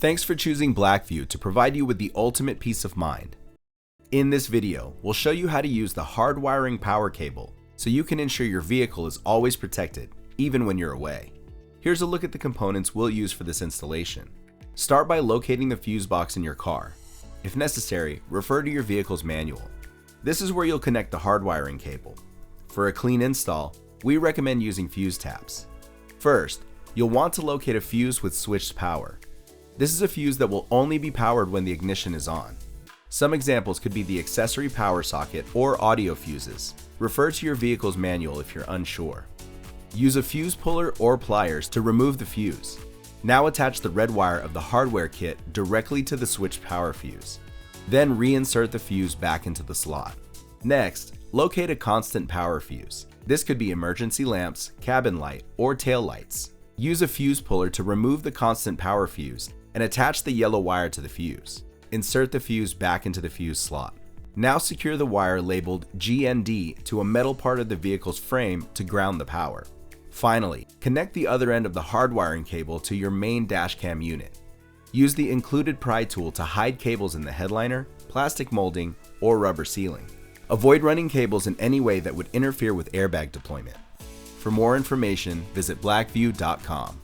Thanks for choosing BlackVue to provide you with the ultimate peace of mind. In this video, we'll show you how to use the Hardwiring Power Cable so you can ensure your vehicle is always protected, even when you're away. Here's a look at the components we'll use for this installation. Start by locating the fuse box in your car. If necessary, refer to your vehicle's manual. This is where you'll connect the hardwiring cable. For a clean install, we recommend using fuse taps. First, you'll want to locate a fuse with switched power. This is a fuse that will only be powered when the ignition is on. Some examples could be the accessory power socket or audio fuses. Refer to your vehicle's manual if you're unsure. Use a fuse puller or pliers to remove the fuse. Now attach the red wire of the Hardwire Kit directly to the switched power fuse. Then reinsert the fuse back into the slot. Next, locate a constant power fuse. This could be emergency lamps, cabin light, or tail lights. Use a fuse puller to remove the constant power fuse and attach the yellow wire to the fuse. Insert the fuse back into the fuse slot. Now secure the wire labeled GND to a metal part of the vehicle's frame to ground the power. Finally, connect the other end of the hardwiring cable to your main dashcam unit. Use the included pry tool to hide cables in the headliner, plastic molding, or rubber sealing. Avoid running cables in any way that would interfere with airbag deployment. For more information, visit BlackVue.com.